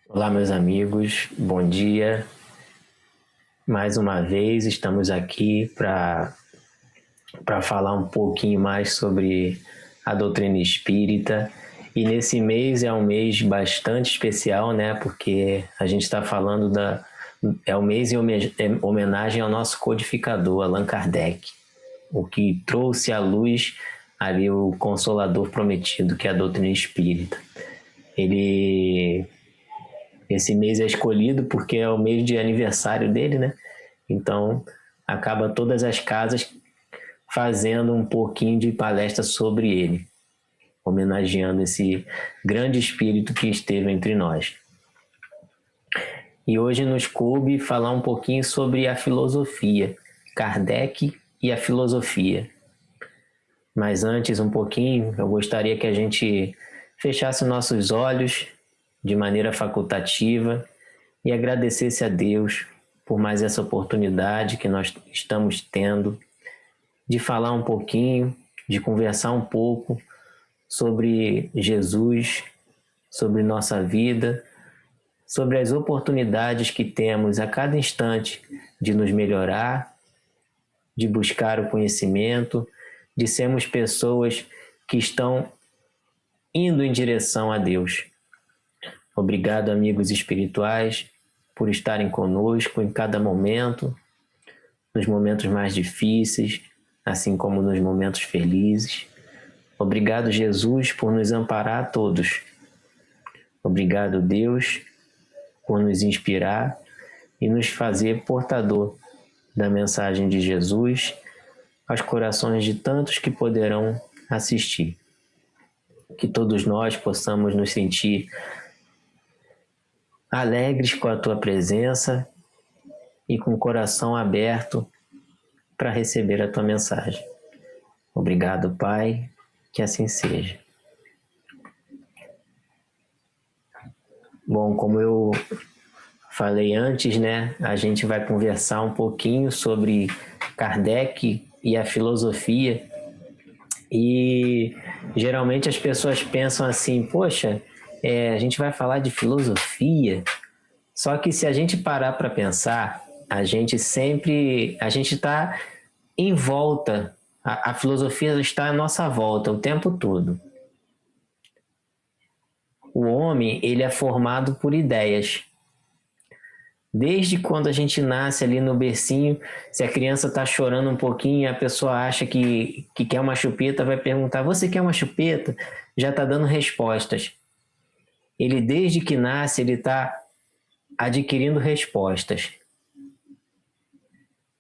Olá, meus amigos, bom dia. Mais uma vez estamos aqui para falar um pouquinho mais sobre a doutrina espírita. E nesse mês é um mês bastante especial, né? Porque a gente está falando é o mês em homenagem ao nosso codificador, Allan Kardec, o que trouxe à luz ali o Consolador prometido, que é a doutrina espírita. Esse mês é escolhido porque é o mês de aniversário dele, né? Então, acaba todas as casas fazendo um pouquinho de palestra sobre ele, homenageando esse grande espírito que esteve entre nós. E hoje nos coube falar um pouquinho sobre a filosofia, Kardec e a filosofia. Mas antes, um pouquinho, eu gostaria que a gente fechasse nossos olhos de maneira facultativa e agradecesse a Deus por mais essa oportunidade que nós estamos tendo de falar um pouquinho, de conversar um pouco sobre Jesus, sobre nossa vida, sobre as oportunidades que temos a cada instante de nos melhorar, de buscar o conhecimento, de sermos pessoas que estão indo em direção a Deus. Obrigado, amigos espirituais, por estarem conosco em cada momento, nos momentos mais difíceis, assim como nos momentos felizes. Obrigado, Jesus, por nos amparar a todos. Obrigado, Deus, por nos inspirar e nos fazer portador da mensagem de Jesus aos corações de tantos que poderão assistir. Que todos nós possamos nos sentir alegres com a tua presença e com o coração aberto para receber a tua mensagem. Obrigado, Pai, que assim seja. Bom, como eu falei antes, né, a gente vai conversar um pouquinho sobre Kardec e a filosofia. E geralmente as pessoas pensam assim, poxa, a gente vai falar de filosofia. Só que se a gente parar para pensar, a gente está em volta, a filosofia está à nossa volta o tempo todo. O homem, ele é formado por ideias. Desde quando a gente nasce ali no bercinho, se a criança está chorando um pouquinho, a pessoa acha que quer uma chupeta, vai perguntar, você quer uma chupeta? Já está dando respostas. Ele, desde que nasce, ele está adquirindo respostas.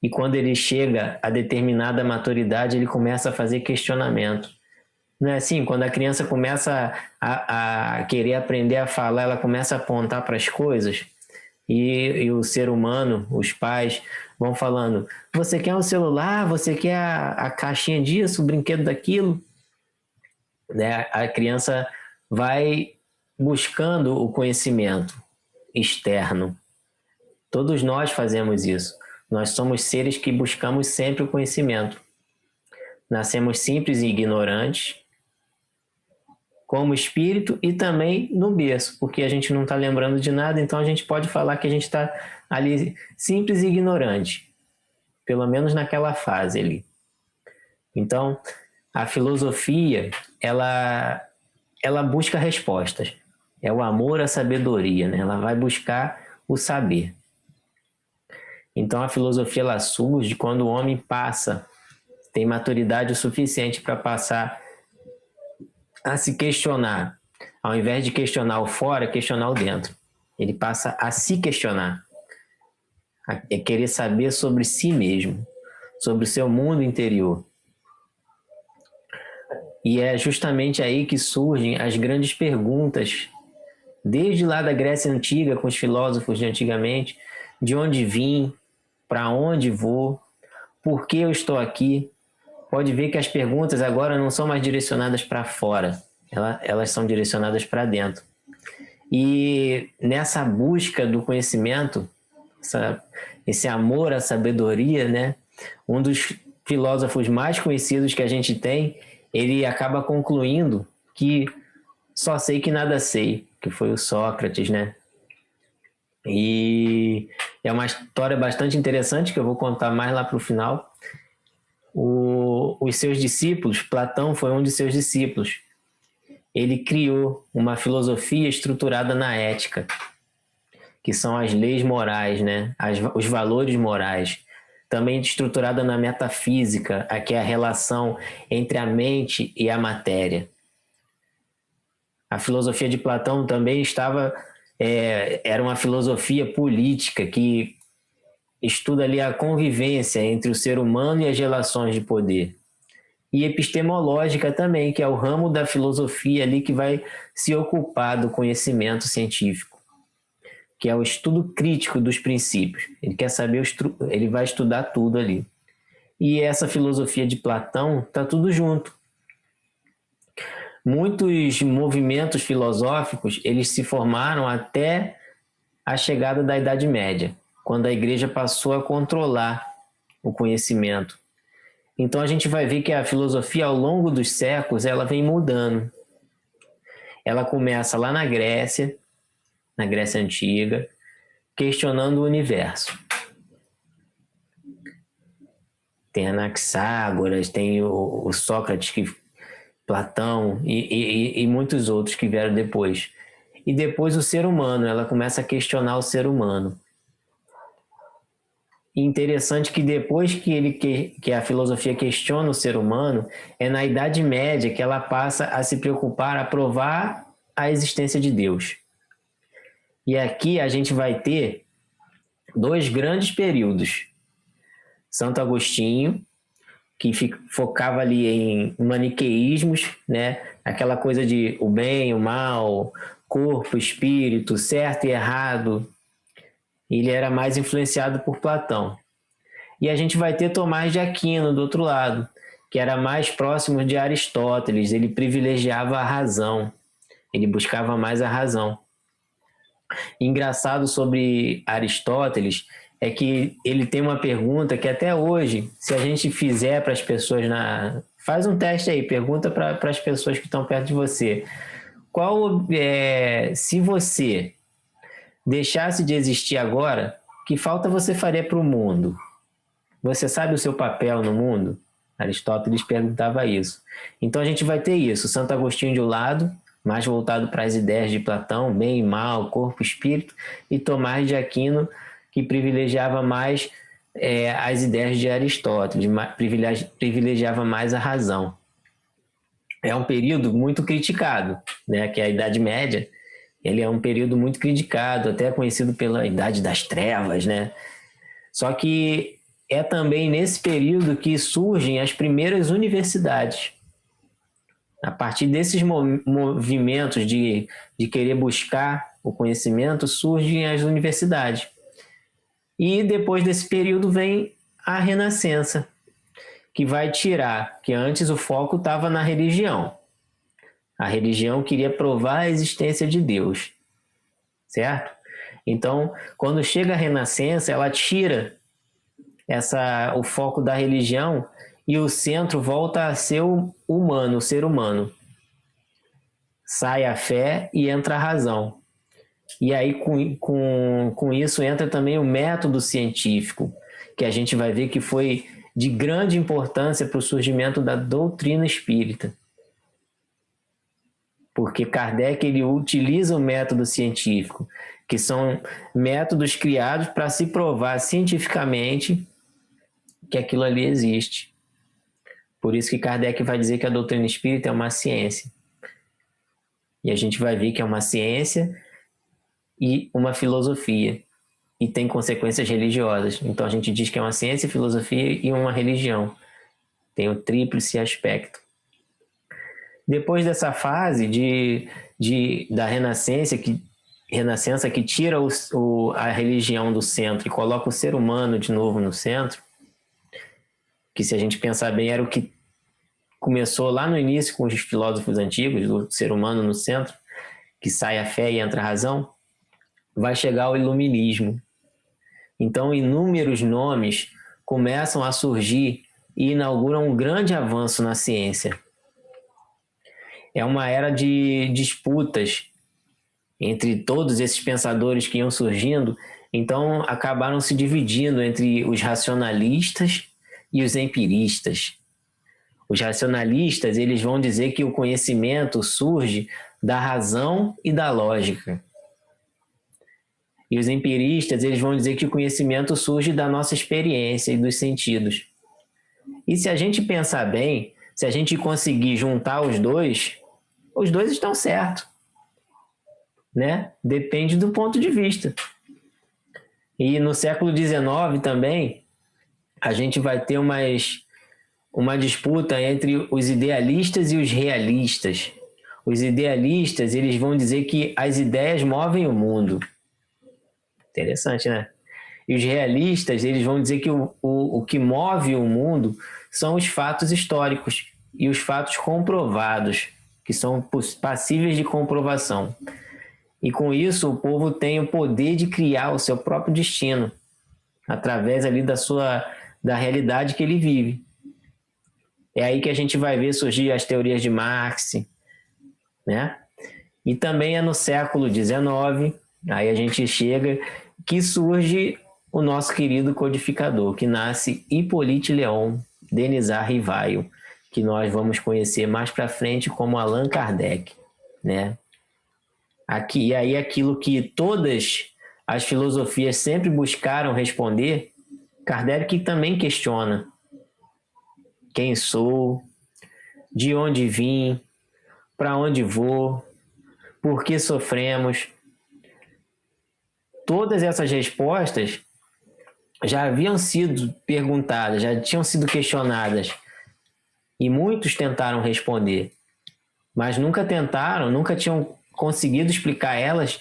E quando ele chega a determinada maturidade, ele começa a fazer questionamento. Não é assim? Quando a criança começa a querer aprender a falar, ela começa a apontar para as coisas e o ser humano, os pais, vão falando, você quer um celular? Você quer a caixinha disso, o brinquedo daquilo? Né? A criança vai buscando o conhecimento externo. Todos nós fazemos isso. Nós somos seres que buscamos sempre o conhecimento. Nascemos simples e ignorantes, como espírito e também no berço, porque a gente não está lembrando de nada, então a gente pode falar que a gente está ali simples e ignorante, pelo menos naquela fase ali. Então, a filosofia, ela busca respostas. É o amor à sabedoria, né? Ela vai buscar o saber. Então, a filosofia ela surge quando o homem tem maturidade o suficiente para passar a se questionar. Ao invés de questionar o fora, questionar o dentro. Ele passa a se questionar. A querer saber sobre si mesmo, sobre o seu mundo interior. E é justamente aí que surgem as grandes perguntas, desde lá da Grécia Antiga, com os filósofos de antigamente, de onde vim, para onde vou, por que eu estou aqui. Pode ver que as perguntas agora não são mais direcionadas para fora, elas são direcionadas para dentro. E nessa busca do conhecimento, esse amor à sabedoria, né? Um dos filósofos mais conhecidos que a gente tem, ele acaba concluindo que só sei que nada sei, que foi o Sócrates, né? E é uma história bastante interessante que eu vou contar mais lá para o final. Os seus discípulos, Platão foi um de seus discípulos. Ele criou uma filosofia estruturada na ética, que são as leis morais, né? Os valores morais. Também estruturada na metafísica, que é a relação entre a mente e a matéria. A filosofia de Platão também era uma filosofia política que estuda ali a convivência entre o ser humano e as relações de poder. E epistemológica também, que é o ramo da filosofia ali que vai se ocupar do conhecimento científico, que é o estudo crítico dos princípios. Ele quer saber, ele vai estudar tudo ali. E essa filosofia de Platão está tudo junto. Muitos movimentos filosóficos, eles se formaram até a chegada da Idade Média, quando a igreja passou a controlar o conhecimento. Então a gente vai ver que a filosofia, ao longo dos séculos, ela vem mudando. Ela começa lá na Grécia Antiga, questionando o universo. Tem Anaxágoras, tem o Sócrates, Platão e muitos outros que vieram depois. E depois o ser humano, ela começa a questionar o ser humano. E interessante que depois que a filosofia questiona o ser humano, é na Idade Média que ela passa a se preocupar, a provar a existência de Deus. E aqui a gente vai ter dois grandes períodos. Santo Agostinho, que focava ali em maniqueísmos, né? Aquela coisa de o bem, o mal, corpo, espírito, certo e errado. Ele era mais influenciado por Platão. E a gente vai ter Tomás de Aquino do outro lado, que era mais próximo de Aristóteles. Ele privilegiava a razão, ele buscava mais a razão. Engraçado sobre Aristóteles é que ele tem uma pergunta que até hoje, se a gente fizer para as pessoas faz um teste aí, pergunta para as pessoas que estão perto de você. Se você deixasse de existir agora, que falta você faria para o mundo? Você sabe o seu papel no mundo? Aristóteles perguntava isso. Então a gente vai ter isso, Santo Agostinho de um lado, mais voltado para as ideias de Platão, bem e mal, corpo e espírito, e Tomás de Aquino, que privilegiava mais as ideias de Aristóteles, privilegiava mais a razão. É um período muito criticado, né? Que é a Idade Média. Ele é um período muito criticado, até conhecido pela Idade das Trevas, né? Só que é também nesse período que surgem as primeiras universidades. A partir desses movimentos de querer buscar o conhecimento, surgem as universidades. E depois desse período vem a Renascença, que vai tirar, que antes o foco estava na religião. A religião queria provar a existência de Deus, certo? Então, quando chega a Renascença, ela tira o foco da religião e o centro volta a ser o humano, o ser humano. Sai a fé e entra a razão. E aí, com isso, entra também o método científico, que a gente vai ver que foi de grande importância para o surgimento da doutrina espírita. Porque Kardec ele utiliza o método científico, que são métodos criados para se provar cientificamente que aquilo ali existe. Por isso que Kardec vai dizer que a doutrina espírita é uma ciência. E a gente vai ver que é uma ciência e uma filosofia. E tem consequências religiosas. Então a gente diz que é uma ciência, filosofia e uma religião. Tem o tríplice aspecto. Depois dessa fase da Renascença, que tira a religião do centro e coloca o ser humano de novo no centro, que se a gente pensar bem era o que começou lá no início com os filósofos antigos, do ser humano no centro, que sai a fé e entra a razão, vai chegar o iluminismo. Então inúmeros nomes começam a surgir e inauguram um grande avanço na ciência. É uma era de disputas entre todos esses pensadores que iam surgindo, então acabaram se dividindo entre os racionalistas e os empiristas. Os racionalistas, eles vão dizer que o conhecimento surge da razão e da lógica. E os empiristas, eles vão dizer que o conhecimento surge da nossa experiência e dos sentidos. E se a gente pensar bem, se a gente conseguir juntar os dois estão certos, né? Depende do ponto de vista. E no século XIX também, a gente vai ter uma disputa entre os idealistas e os realistas. Os idealistas, eles vão dizer que as ideias movem o mundo. Interessante, né? E os realistas, eles vão dizer que o que move o mundo são os fatos históricos e os fatos comprovados, que são passíveis de comprovação. E com isso, o povo tem o poder de criar o seu próprio destino, através ali da realidade que ele vive. É aí que a gente vai ver surgir as teorias de Marx, né? E também é no século XIX, aí a gente chega, que surge o nosso querido codificador, que nasce Hippolyte Léon Denisard Rivail, que nós vamos conhecer mais para frente como Allan Kardec, né? E aí aquilo que todas as filosofias sempre buscaram responder, Kardec também questiona. Quem sou? De onde vim? Para onde vou? Por que sofremos? Todas essas respostas já haviam sido perguntadas, já tinham sido questionadas. E muitos tentaram responder. Mas nunca tinham conseguido explicar elas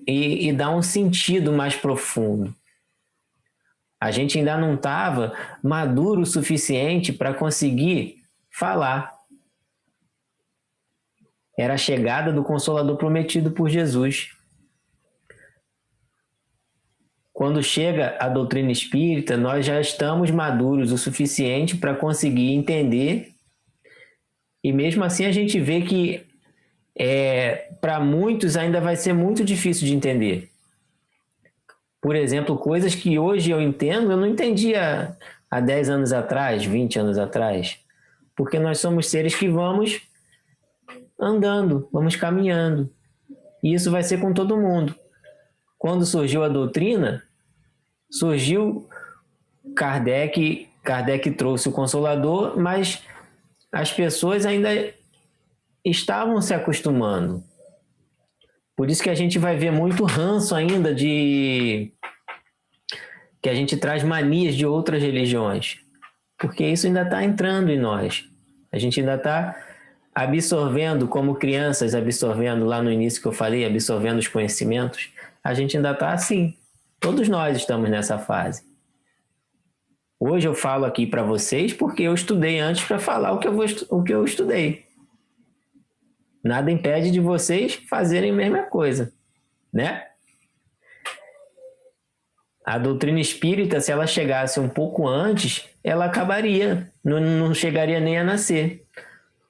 e dar um sentido mais profundo. A gente ainda não estava maduro o suficiente para conseguir falar. Era a chegada do Consolador prometido por Jesus. Quando chega a doutrina espírita, nós já estamos maduros o suficiente para conseguir entender, e mesmo assim a gente vê que para muitos ainda vai ser muito difícil de entender. Por exemplo, coisas que hoje eu entendo, eu não entendia há 10 anos atrás, 20 anos atrás, porque nós somos seres que vamos andando, vamos caminhando, e isso vai ser com todo mundo. Quando surgiu a doutrina, surgiu Kardec trouxe o Consolador, mas as pessoas ainda estavam se acostumando. Por isso que a gente vai ver muito ranço ainda que a gente traz manias de outras religiões, porque isso ainda está entrando em nós. A gente ainda está absorvendo, como crianças absorvendo, lá no início que eu falei, absorvendo os conhecimentos. A gente ainda está assim. Todos nós estamos nessa fase. Hoje eu falo aqui para vocês porque eu estudei antes para falar o que eu estudei. Nada impede de vocês fazerem a mesma coisa, né? A doutrina espírita, se ela chegasse um pouco antes, ela acabaria, não chegaria nem a nascer.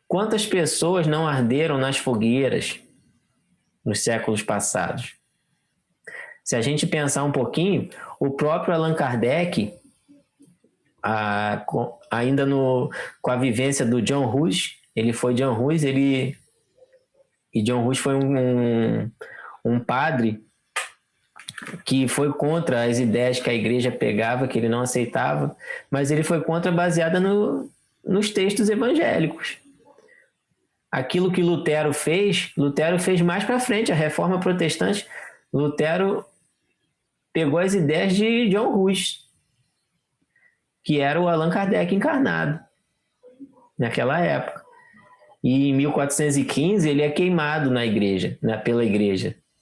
Quantas pessoas não arderam nas fogueiras nos séculos passados? Se a gente pensar um pouquinho, o próprio Allan Kardec, ainda com a vivência do John Hus, ele foi John Hus, e John Hus foi um padre que foi contra as ideias que a igreja pegava, que ele não aceitava, mas ele foi contra baseada nos textos evangélicos. Aquilo que Lutero fez mais para frente, a reforma protestante. Lutero pegou as ideias de John Hus, que era o Allan Kardec encarnado naquela época. E em 1415 ele é queimado na igreja,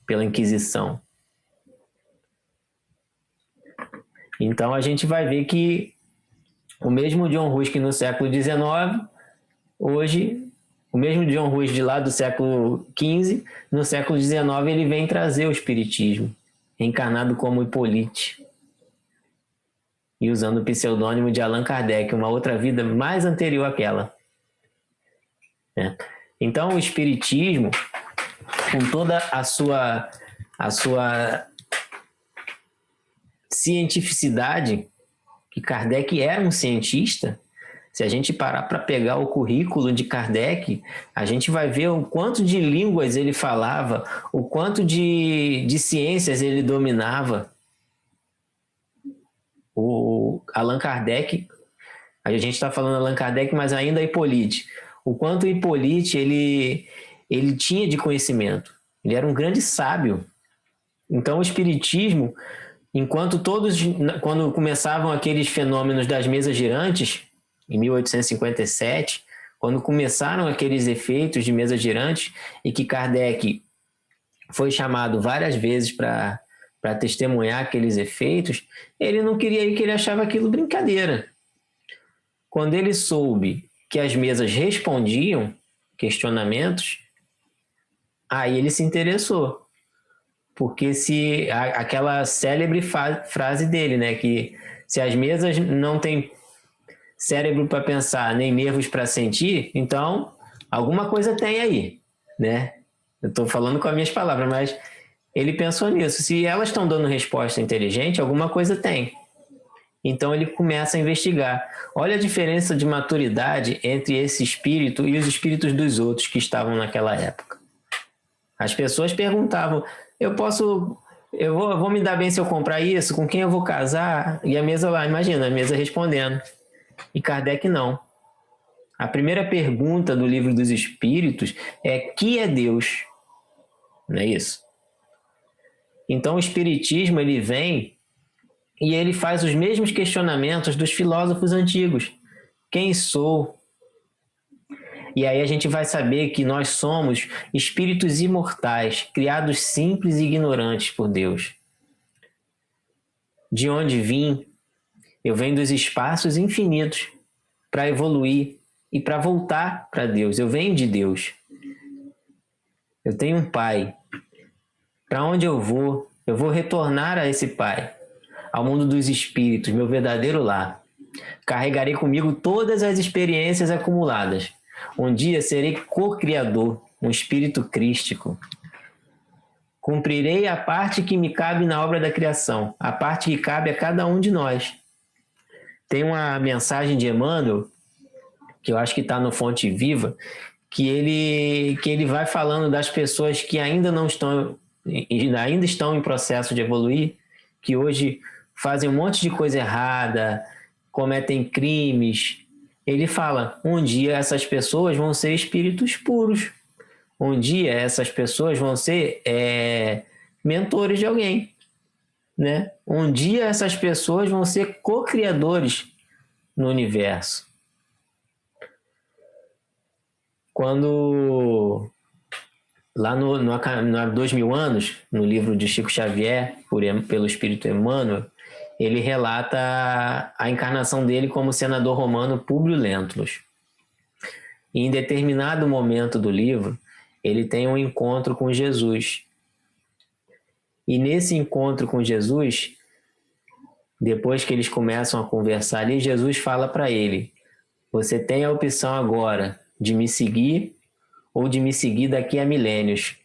pela Inquisição. Então a gente vai ver que o mesmo John Hus que no século XIX, hoje, o mesmo John Hus de lá do século XV, no século XIX ele vem trazer o espiritismo, encarnado como Hippolyte, e usando o pseudônimo de Allan Kardec, uma outra vida mais anterior àquela. Então o espiritismo, com toda a sua cientificidade, que Kardec era um cientista. Se a gente parar para pegar o currículo de Kardec, a gente vai ver o quanto de línguas ele falava, o quanto de ciências ele dominava. O Allan Kardec, a gente está falando Allan Kardec, mas ainda Hippolyte. O quanto Hippolyte ele tinha de conhecimento. Ele era um grande sábio. Então o Espiritismo, enquanto quando começavam aqueles fenômenos das mesas girantes, em 1857, quando começaram aqueles efeitos de mesa girante e que Kardec foi chamado várias vezes para testemunhar aqueles efeitos, ele não queria ir, que ele achava aquilo brincadeira. Quando ele soube que as mesas respondiam questionamentos, aí ele se interessou. Porque se aquela célebre frase dele, né, que se as mesas não têm cérebro para pensar, nem nervos para sentir, então alguma coisa tem aí, né? Eu estou falando com as minhas palavras, mas ele pensou nisso. Se elas estão dando resposta inteligente, alguma coisa tem. Então ele começa a investigar. Olha a diferença de maturidade entre esse espírito e os espíritos dos outros que estavam naquela época. As pessoas perguntavam: eu vou me dar bem se eu comprar isso? Com quem eu vou casar? E a mesa lá, imagina, a mesa respondendo. E Kardec não. A primeira pergunta do Livro dos Espíritos é: que é Deus? Não é isso? Então o Espiritismo ele vem e ele faz os mesmos questionamentos dos filósofos antigos. Quem sou? E aí a gente vai saber que nós somos espíritos imortais, criados simples e ignorantes por Deus. De onde vim? Eu venho dos espaços infinitos para evoluir e para voltar para Deus. Eu venho de Deus. Eu tenho um Pai. Para onde eu vou retornar a esse Pai, ao mundo dos espíritos, meu verdadeiro lar. Carregarei comigo todas as experiências acumuladas. Um dia serei co-criador, um espírito crístico. Cumprirei a parte que me cabe na obra da criação, a parte que cabe a cada um de nós. Tem uma mensagem de Emmanuel, que eu acho que está no Fonte Viva, que ele vai falando das pessoas que ainda estão em processo de evoluir, que hoje fazem um monte de coisa errada, cometem crimes. Ele fala: um dia essas pessoas vão ser espíritos puros. Um dia essas pessoas vão ser mentores de alguém, né? Um dia essas pessoas vão ser co-criadores no universo. Quando lá no 2000 anos, no livro de Chico Xavier, pelo Espírito Emmanuel, ele relata a encarnação dele como senador romano Públio Lentulus. E em determinado momento do livro, ele tem um encontro com Jesus. E nesse encontro com Jesus, depois que eles começam a conversar ali, Jesus fala para ele: você tem a opção agora de me seguir ou de me seguir daqui a milênios.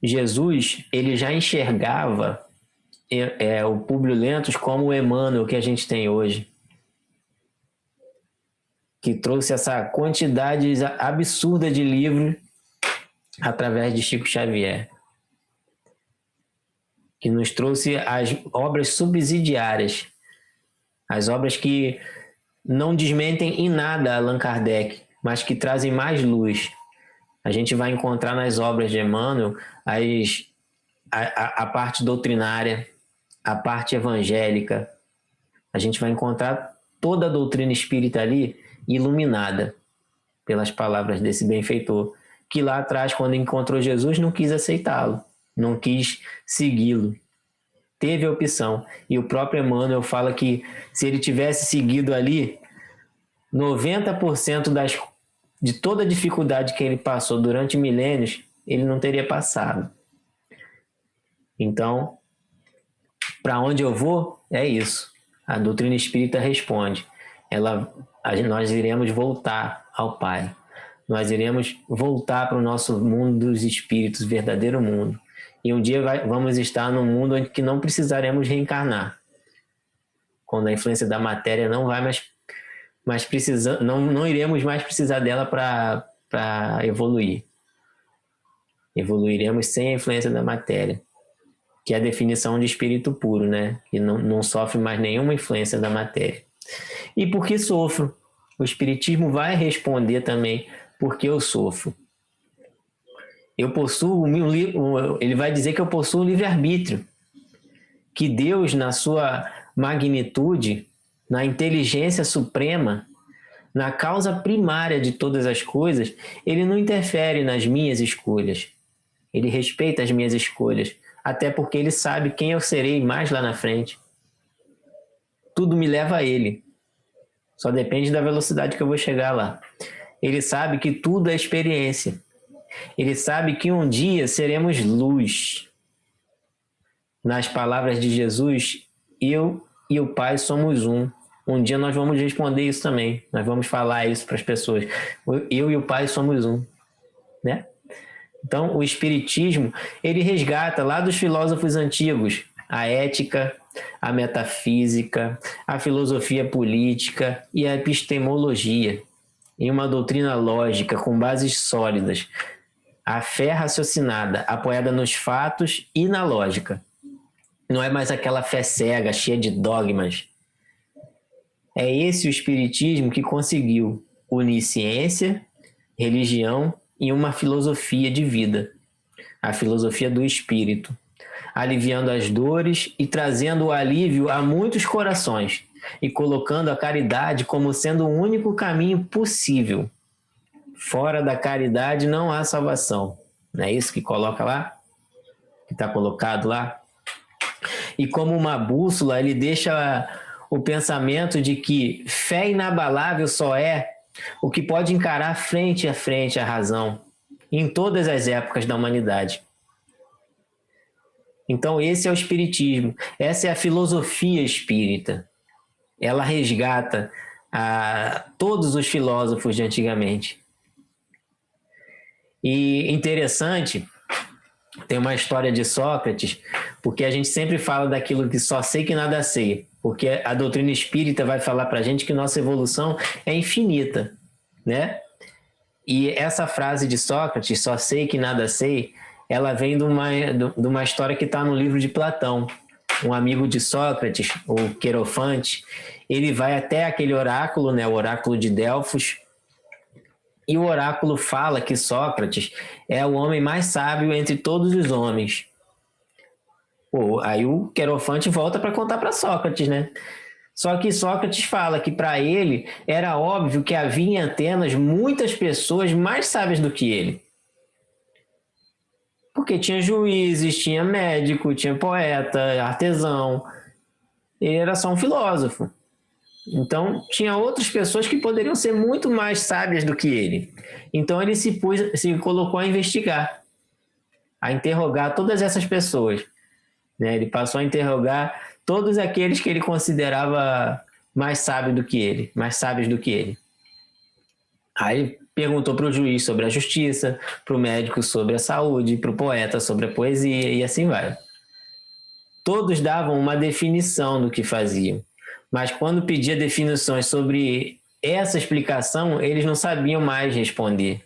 Jesus, ele já enxergava o Públio Lentulus como o Emmanuel que a gente tem hoje, que trouxe essa quantidade absurda de livros através de Chico Xavier, que nos trouxe as obras subsidiárias, as obras que não desmentem em nada Allan Kardec, mas que trazem mais luz. A gente vai encontrar nas obras de Emmanuel a parte doutrinária, a parte evangélica. A gente vai encontrar toda a doutrina espírita ali iluminada pelas palavras desse benfeitor, que lá atrás, quando encontrou Jesus, não quis aceitá-lo, não quis segui-lo. Teve a opção. E o próprio Emmanuel fala que se ele tivesse seguido ali, 90% de toda a dificuldade que ele passou durante milênios, ele não teria passado. Então, para onde eu vou, é isso. A doutrina espírita responde. Nós iremos voltar ao Pai. Nós iremos voltar para o nosso mundo dos espíritos, verdadeiro mundo. E um dia vamos estar num mundo onde que não precisaremos reencarnar. Quando a influência da matéria não vai mais precisar, não iremos mais precisar dela para evoluir. Evoluiremos sem a influência da matéria, que é a definição de espírito puro, né? Que não sofre mais nenhuma influência da matéria. E por que sofro? O Espiritismo vai responder também por que eu sofro. Eu possuo, ele vai dizer que eu possuo livre-arbítrio, que Deus, na sua magnitude, na inteligência suprema, na causa primária de todas as coisas, ele não interfere nas minhas escolhas. Ele respeita as minhas escolhas, até porque ele sabe quem eu serei mais lá na frente. Tudo me leva a ele. Só depende da velocidade que eu vou chegar lá. Ele sabe que tudo é experiência. Ele sabe que um dia seremos luz. Nas palavras de Jesus, eu e o Pai somos um. Um dia nós vamos responder isso também. Nós vamos falar isso para as pessoas. Eu e o Pai somos um, né? Então, o Espiritismo, ele resgata lá dos filósofos antigos a ética, a metafísica, a filosofia política e a epistemologia, em uma doutrina lógica com bases sólidas, a fé raciocinada, apoiada nos fatos e na lógica. Não é mais aquela fé cega, cheia de dogmas. É esse o Espiritismo que conseguiu unir ciência, religião e uma filosofia de vida, a filosofia do espírito, aliviando as dores e trazendo o alívio a muitos corações e colocando a caridade como sendo o único caminho possível. Fora da caridade não há salvação. Não é isso que coloca lá? Que está colocado lá? E como uma bússola, ele deixa o pensamento de que fé inabalável só é o que pode encarar frente a frente a razão em todas as épocas da humanidade. Então esse é o Espiritismo, essa é a filosofia espírita. Ela resgata todos os filósofos de antigamente. E interessante, tem uma história de Sócrates, porque a gente sempre fala daquilo que só sei que nada sei, porque a doutrina espírita vai falar para a gente que nossa evolução é infinita, né? E essa frase de Sócrates, só sei que nada sei, ela vem de uma história que está no livro de Platão. Um amigo de Sócrates, o Querofante, ele vai até aquele oráculo, né, o oráculo de Delfos, e o oráculo fala que Sócrates é o homem mais sábio entre todos os homens. Pô, aí o Querofante volta para contar para Sócrates, né? Só que Sócrates fala que para ele era óbvio que havia em Atenas muitas pessoas mais sábias do que ele. Porque tinha juízes, tinha médico, tinha poeta, artesão. Ele era só um filósofo. Então, tinha outras pessoas que poderiam ser muito mais sábias do que ele. Então, ele se colocou a investigar, a interrogar todas essas pessoas, né? Ele passou a interrogar todos aqueles que ele considerava mais sábios do que ele. Aí perguntou para o juiz sobre a justiça, para o médico sobre a saúde, para o poeta sobre a poesia e assim vai. Todos davam uma definição do que faziam, mas quando pedia definições sobre essa explicação, eles não sabiam mais responder.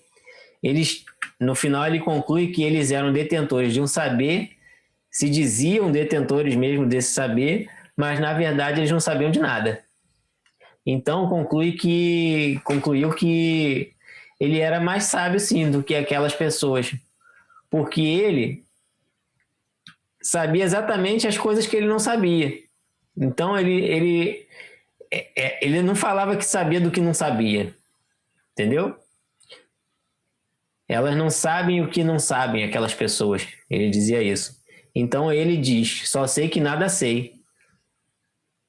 No final, ele conclui que eles eram detentores de um saber, se diziam detentores mesmo desse saber, mas na verdade eles não sabiam de nada. Então concluiu que ele era mais sábio sim do que aquelas pessoas, porque ele sabia exatamente as coisas que ele não sabia. Então ele não falava que sabia do que não sabia, entendeu? Elas não sabem o que não sabem, aquelas pessoas. Ele dizia isso. Então ele diz, só sei que nada sei.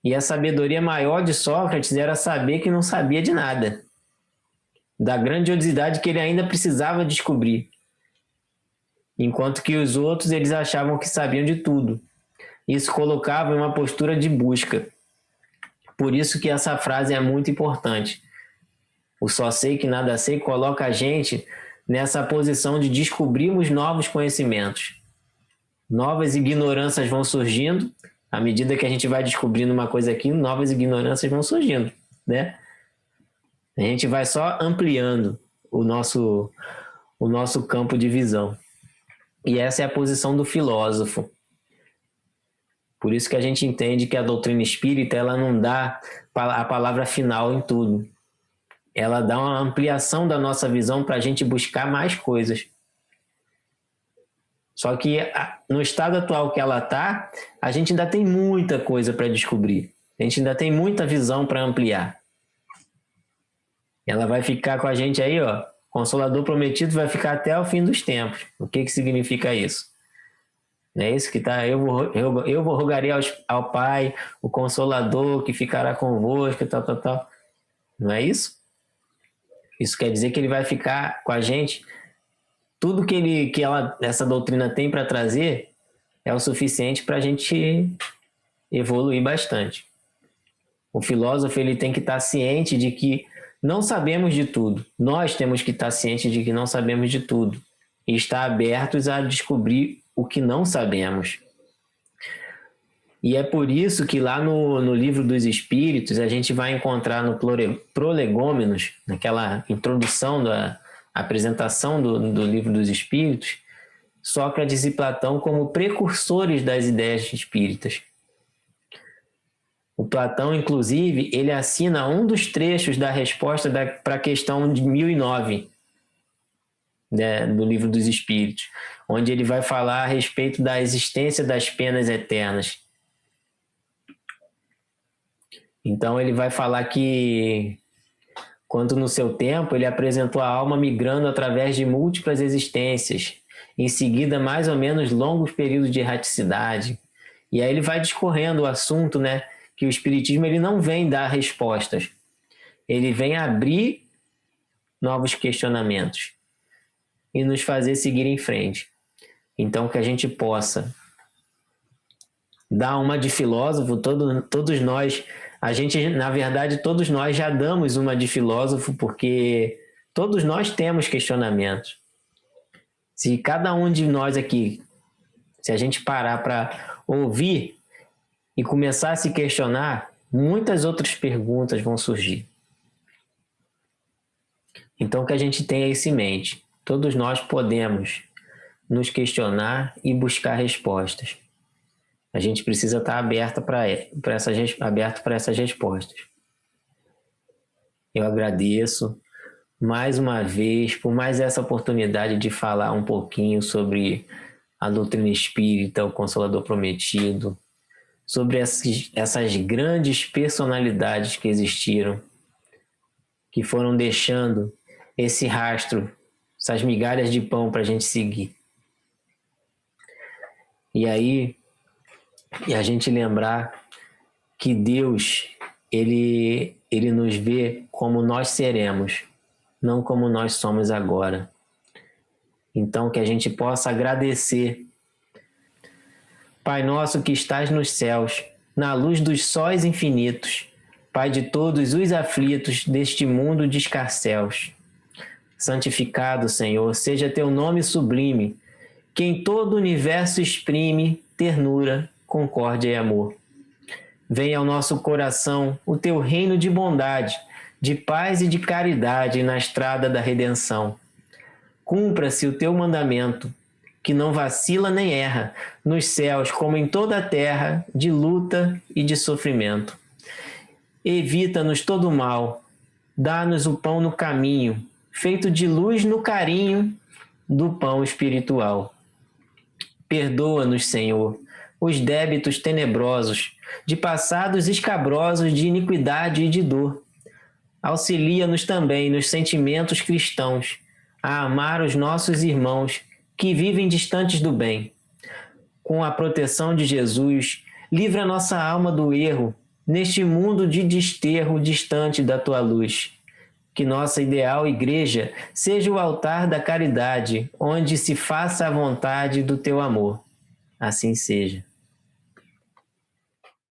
E a sabedoria maior de Sócrates era saber que não sabia de nada, da grandiosidade que ele ainda precisava descobrir. Enquanto que os outros, eles achavam que sabiam de tudo. Isso colocava em uma postura de busca. Por isso que essa frase é muito importante. O só sei que nada sei coloca a gente nessa posição de descobrirmos novos conhecimentos. Novas ignorâncias vão surgindo, à medida que a gente vai descobrindo uma coisa aqui, novas ignorâncias vão surgindo, né? A gente vai só ampliando o nosso campo de visão. E essa é a posição do filósofo. Por isso que a gente entende que a doutrina espírita ela não dá a palavra final em tudo. Ela dá uma ampliação da nossa visão para a gente buscar mais coisas. Só que no estado atual que ela está, a gente ainda tem muita coisa para descobrir. A gente ainda tem muita visão para ampliar. Ela vai ficar com a gente aí, ó. Consolador prometido vai ficar até o fim dos tempos. O que significa isso? Não é isso que tá? Eu vou rogaria ao Pai, o Consolador que ficará convosco, tal. Não é isso? Isso quer dizer que ele vai ficar com a gente. Tudo que essa doutrina tem para trazer é o suficiente para a gente evoluir bastante. O filósofo ele tem que estar ciente de que não sabemos de tudo. Nós temos que estar cientes de que não sabemos de tudo e estar abertos a descobrir o que não sabemos. E é por isso que lá no Livro dos Espíritos a gente vai encontrar no Prolegômenos, naquela introdução da apresentação do Livro dos Espíritos, Sócrates e Platão como precursores das ideias espíritas. O Platão, inclusive, ele assina um dos trechos da resposta para a questão de 1009, né, do Livro dos Espíritos, onde ele vai falar a respeito da existência das penas eternas. Então ele vai falar que, quanto no seu tempo, ele apresentou a alma migrando através de múltiplas existências, em seguida mais ou menos longos períodos de erraticidade. E aí ele vai discorrendo o assunto, né, que o Espiritismo ele não vem dar respostas, ele vem abrir novos questionamentos e nos fazer seguir em frente. Então que a gente possa dar uma de filósofo, todos nós, na verdade, todos nós já damos uma de filósofo, porque todos nós temos questionamentos. Se cada um de nós aqui, se a gente parar para ouvir e começar a se questionar, muitas outras perguntas vão surgir. Então que a gente tenha isso em mente. Todos nós podemos nos questionar e buscar respostas. A gente precisa estar aberto para essas respostas. Eu agradeço mais uma vez por mais essa oportunidade de falar um pouquinho sobre a doutrina espírita, o Consolador Prometido, sobre essas grandes personalidades que existiram, que foram deixando esse rastro, essas migalhas de pão para a gente seguir. E aí, a gente lembrar que Deus, ele nos vê como nós seremos, não como nós somos agora. Então, que a gente possa agradecer. Pai nosso que estás nos céus, na luz dos sóis infinitos, Pai de todos os aflitos deste mundo de escarcéus. Santificado, Senhor, seja teu nome sublime, que em todo o universo exprime ternura, concórdia e amor. Venha ao nosso coração o teu reino de bondade, de paz e de caridade na estrada da redenção. Cumpra-se o teu mandamento, que não vacila nem erra, nos céus como em toda a terra, de luta e de sofrimento. Evita-nos todo o mal, dá-nos o pão no caminho, feito de luz no carinho do pão espiritual. Perdoa-nos, Senhor, os débitos tenebrosos, de passados escabrosos de iniquidade e de dor. Auxilia-nos também nos sentimentos cristãos, a amar os nossos irmãos que vivem distantes do bem. Com a proteção de Jesus, livra nossa alma do erro, neste mundo de desterro distante da tua luz. Que nossa ideal igreja seja o altar da caridade, onde se faça a vontade do teu amor. Assim seja.